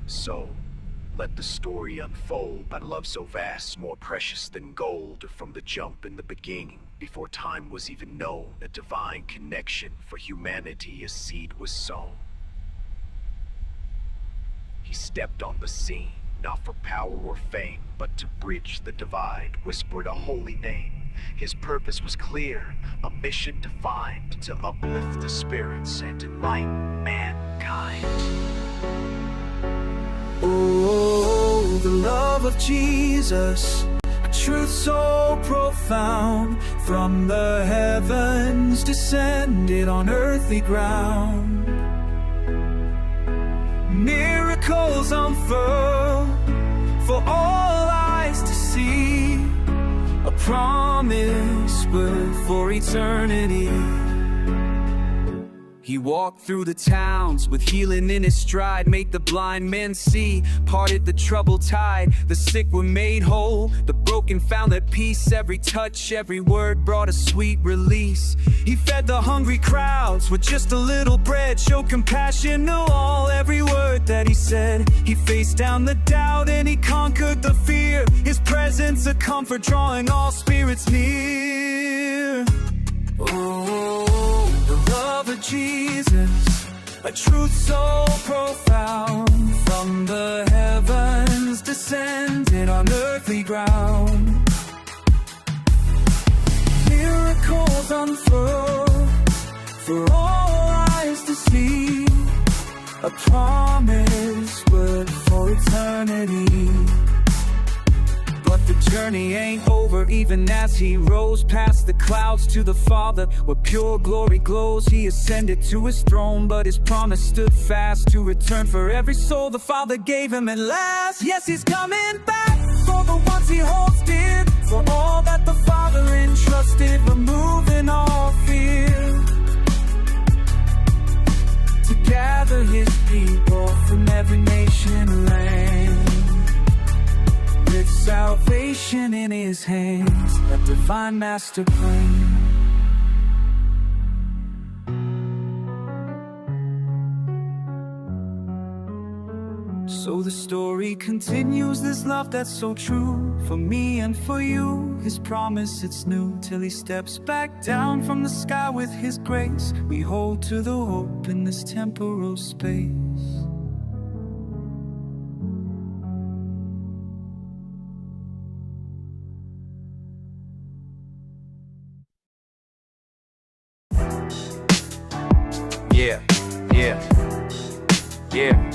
So, let the story unfold by love so vast, more precious than gold. From the jump in the beginning, before time was even known, a divine connection for humanity, a seed was sown. He stepped on the scene, not for power or fame, but to bridge the divide, whispered a holy name. His purpose was clear, a mission defined, to uplift the spirits and enlighten mankind. Oh, the love of Jesus, a truth so profound, from the heavens descended on earthly ground. Miracles unfurl for all eyes to see, a promise but for eternity. He walked through the towns with healing in his stride, made the blind men see, parted the troubled tide. The sick were made whole, the broken found their peace. Every touch, every word brought a sweet release. He fed the hungry crowds with just a little bread, showed compassion to all, every word that he said. He faced down the doubt and he conquered the fear. His presence a comfort, drawing all spirits near. Oh, the love of Jesus, a truth so profound, from the heavens descended on earthly ground. Miracles unfurl for all eyes to see, a promise but for eternity. But the journey ain't over, even as he rose past the clouds to the Father, where pure glory glows. He ascended to his throne, but his promise stood fast, to return for every soul the Father gave him at last. Yes, he's coming back for the ones he holds dear, for all that the Father entrusted, removing all fear, to gather his people from every nation and land, with salvation in his hands, a divine master plan. So the story continues, this love that's so true, for me and for you. His promise, it's new, till he steps back down from the sky with his grace. We hold to the hope in this temporal space. Yeah, yeah, yeah.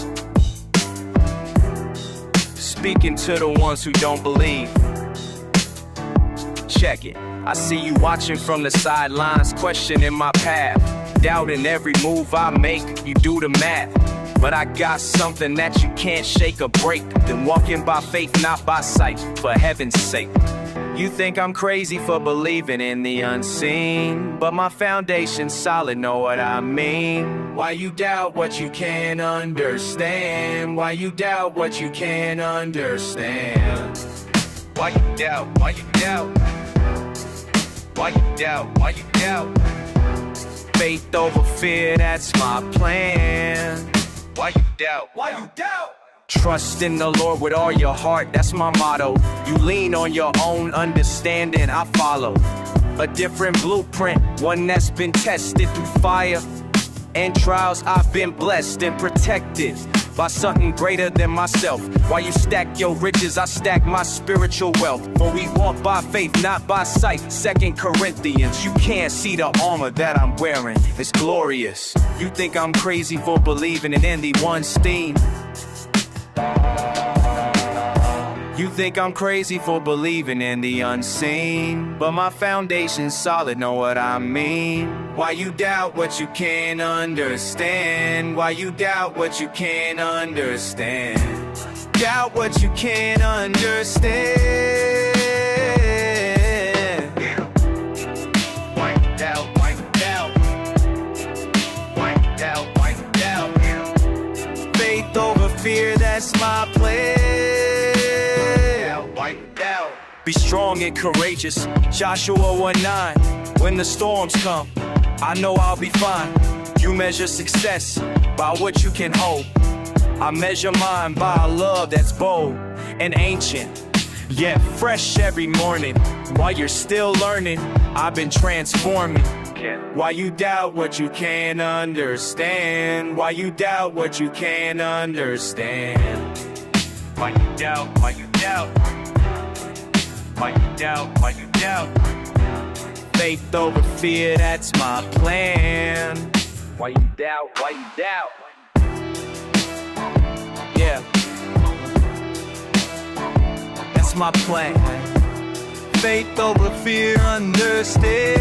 Speaking to the ones who don't believe. Check it. I see you watching from the sidelines, questioning my path, doubting every move I make. You do the math, but I got something that you can't shake or break. Then walking by faith, not by sight, for heaven's sake. You think I'm crazy for believing in the unseen, but my foundation's solid, know what I mean? Why you doubt what you can't understand? Why you doubt what you can't understand? Why you doubt? Why you doubt? Why you doubt? Why you doubt? Faith over fear, that's my plan. Why you doubt? Why you doubt? Trust in the Lord with all your heart, that's my motto. You lean on your own understanding, I follow a different blueprint, one that's been tested through fire and trials. I've been blessed and protected by something greater than myself. While you stack your riches, I stack my spiritual wealth. For we walk by faith, not by sight. 2 Corinthians, you can't see the armor that I'm wearing, it's glorious. You think I'm crazy for believing in anyone steam? You think I'm crazy for believing in the unseen, but my foundation's solid, know what I mean? Why you doubt what you can't understand? Why you doubt what you can't understand? Doubt what you can't understand. Why you doubt? Why you doubt? Why you doubt? Why you doubt? Faith over fear, that's my plan. Be strong and courageous, Joshua 1:9. When the storms come, I know I'll be fine. You measure success by what you can hold. I measure mine by a love that's bold and ancient, yet fresh every morning. While you're still learning, I've been transforming. Why you doubt what you can't understand? Why you doubt what you can't understand? Why you doubt, why you doubt? Why you doubt, why you doubt? Faith over fear, that's my plan. Why you doubt, why you doubt? Yeah, that's my plan. Faith over fear, understand.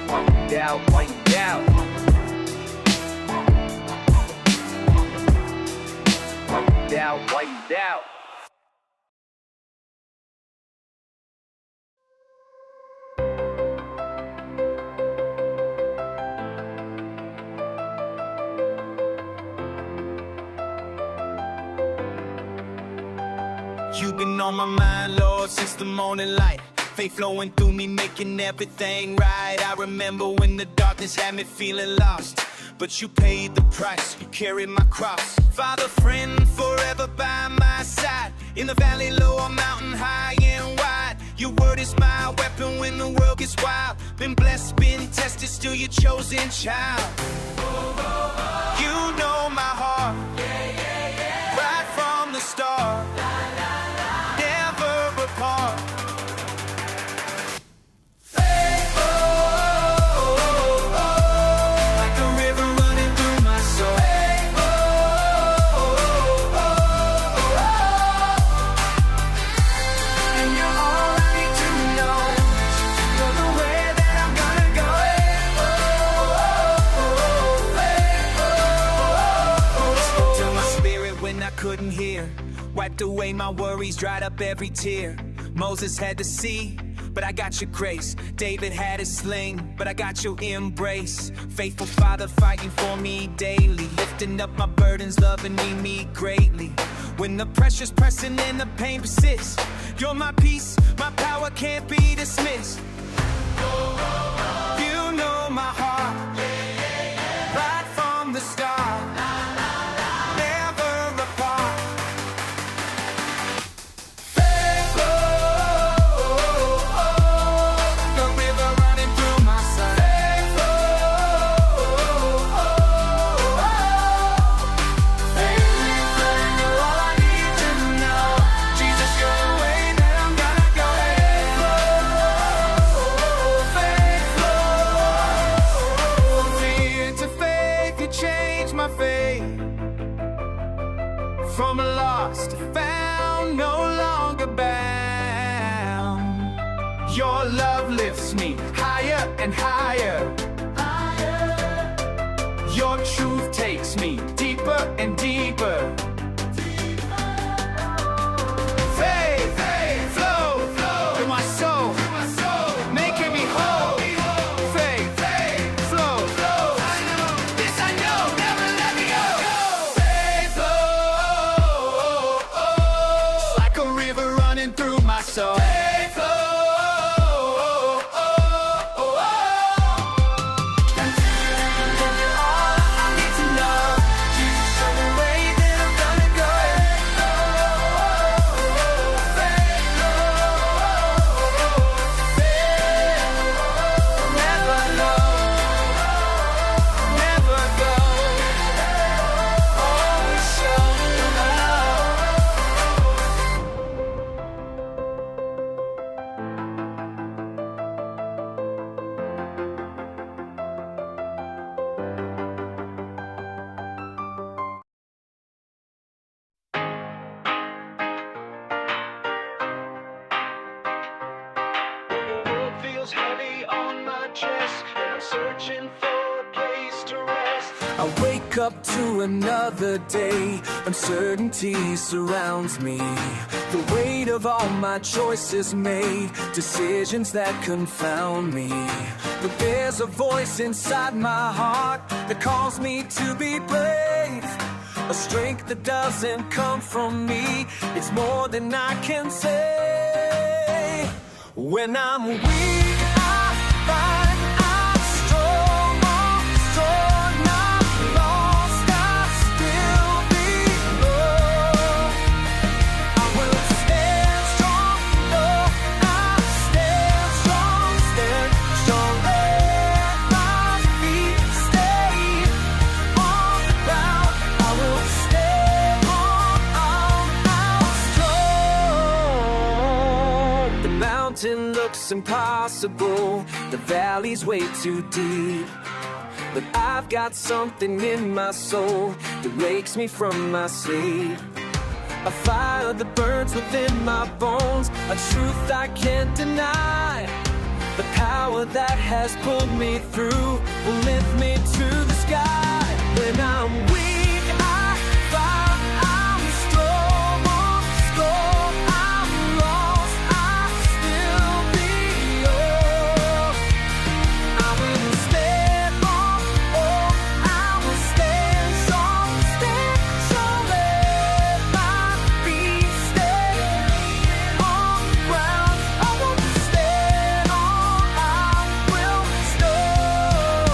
Why you doubt, why you doubt? Why you doubt, why you doubt? You've been on my mind, Lord, since the morning light. Faith flowing through me, making everything right. I remember when the darkness had me feeling lost, but you paid the price, you carried my cross. Father, friend, forever by my side. In the valley low or mountain high and wide, your word is my weapon when the world gets wild. Been blessed, been tested, still your chosen child. You know my heart, right from the start. Never apart. Faith, like a river running through my soul. Faith, and you're all I need to know. You're the way that I'm gonna go. Spoke to my spirit when I couldn't hear. Wiped away my worries, dried up every tear. Moses had to see, but I got your grace. David had his sling, but I got your embrace. Faithful Father fighting for me daily, lifting up my burdens, loving me greatly. When the pressure's pressing and the pain persists, you're my peace, my power can't be dismissed. You know my heart, right from the start. Never apart. From lost to found, no longer bound. Your love lifts me higher and higher. Your truth takes me deeper and deeper. Faith, flow through my soul, making me whole. Faith, flow. This I know, never let me go. Faith, like a river running through my soul. Faith, and you're all I need to know. Jesus, show the way that I'm gonna go. Never know, never go. Always show love. The world feels heavy on my chest, and I'm searching for a place to rest. I wake up to another day, uncertainty surrounds me. The weight of all my choices made, decisions that confound me. But there's a voice inside my heart that calls me to be brave. A strength that doesn't come from me, it's more than I can say. When I'm weak, I find looks impossible, the valley's way too deep. But I've got something in my soul that wakes me from my sleep. A fire that burns within my bones, a truth I can't deny. The power that has pulled me through will lift me to the sky. When I'm weak, I find I'm strong. I'm lost, I'll still be yours. I will stand on, oh, I will stand strong, let my feet stay on the ground. I won't stand on, I will strong.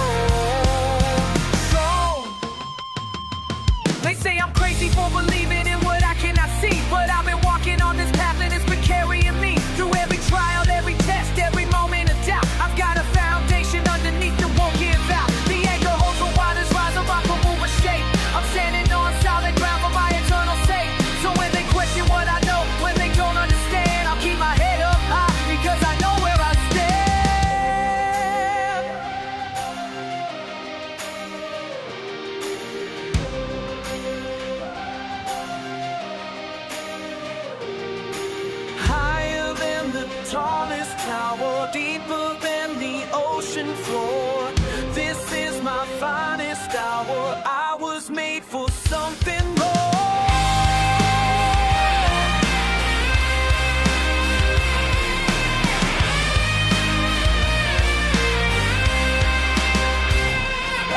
They say I'm crazy for believing in what I cannot see, but I've been walking on this path and it's been carrying me through every trial, every test, every moment of doubt. I've got a foundation underneath that won't give out. The anchor holds the waters rise, a rock will move or shake. I'm standing on solid ground for my eternal sake. So when they question what I know, when they don't understand, I'll keep my head up high because I know where I stand. Higher than the tallest tower, deeper than the ocean floor. This is my finest hour. I was made for something more.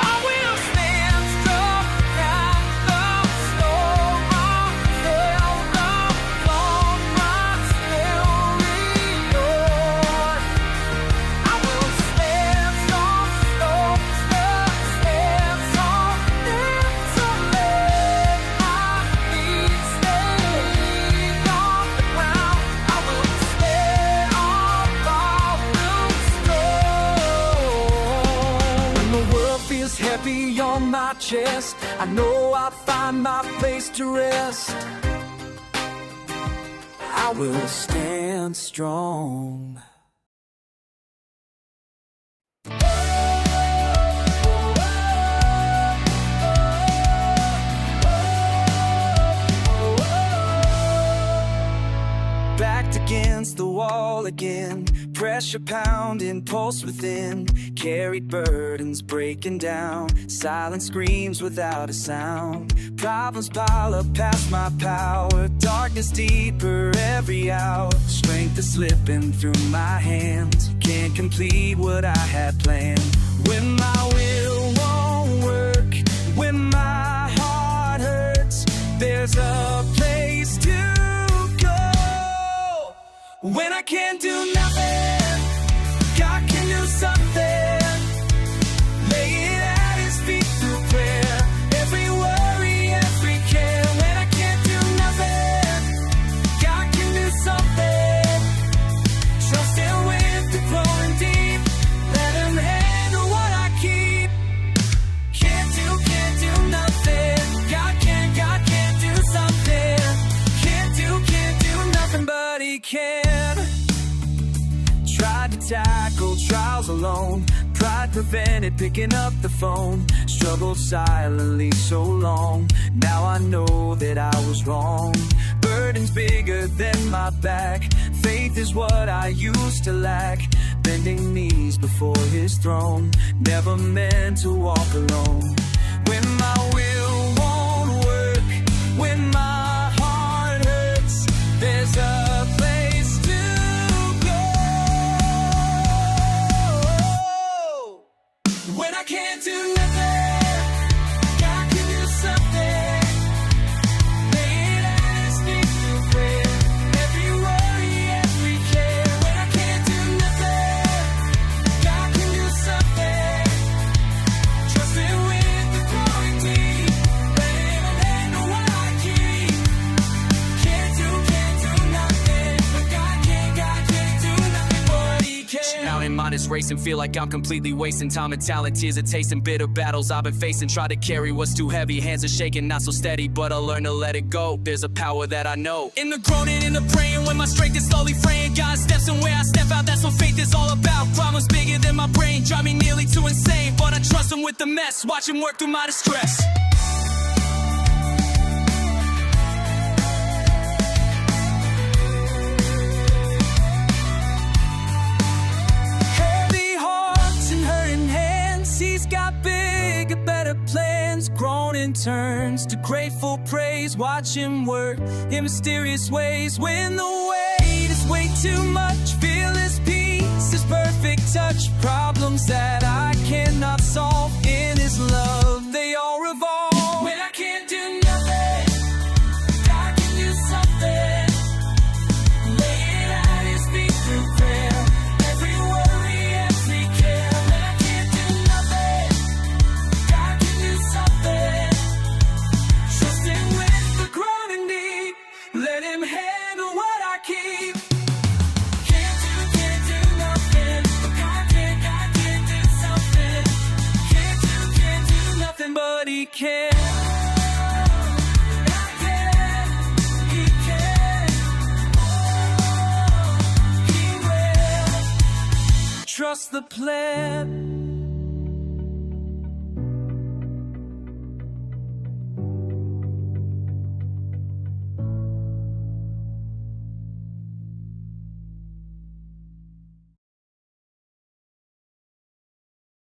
I will stand strong, down the storm, sail the long run, still yours. I will stand strong, stand strong, so let my feet stay on the ground. I will stand on, strong. When the world feels heavy on my chest, I know I'll find my place to rest. I will stand strong. Backed against the wall again, pressure pounding, pulse within, carried burdens breaking down, silent screams without a sound. Problems pile up past my power, darkness deeper every hour. Strength is slipping through my hands, can't complete what I had planned. When my will won't work, when my heart hurts, there's a place to go. When I can't do nothing, God can do something. Lay it at His feet through prayer. Every worry, every care. When I can't do nothing, God can do something. Trust Him with the flowing deep. Let Him handle what I keep. Can't do nothing. God can do something. Can't do nothing, but He can. Tried to tackle trials alone, pride prevented picking up the phone. Struggled silently so long, now I know that I was wrong. Burdens bigger than my back, faith is what I used to lack. Bending knees before His throne, never meant to walk alone. When my will won't work, when my heart hurts, there's a place to go. When I can't do nothing, God can do something. Lay it at His feet through prayer. Every worry, every care. When I can't do nothing, God can do something. Trust Him with the growing deep. Let Him handle what I keep. Can't do nothing, but God can do nothing, but He can. Now counting, mind is racing. Feel like I'm completely wasting time and talent. Tears are tasting, bitter battles I've been facing. Try to carry what's too heavy, hands are shaking, not so steady, but I'll learn to let it go. There's a power that I know. In the groaning, in the praying, when my strength is slowly fraying, God steps in where I step out, that's what faith is all about. Problems bigger than my brain, drive me nearly too insane, but I trust him with the mess, watch him work through my distress. He's got bigger, better plans. Groaning turns to grateful praise. Watch him work in mysterious ways. When the weight is way too much, feel his peace, his perfect touch. Problems that I cannot solve, in his love they all revolve. When I can't do nothing, God can do something. Lay it at his feet through prayer. Every worry, every care. When I can't do nothing, God can do something. Trust him with the groaning deep. Let him handle what I keep. Can't do nothing, but God can do something. Can't do nothing, but he can. Trust the plan.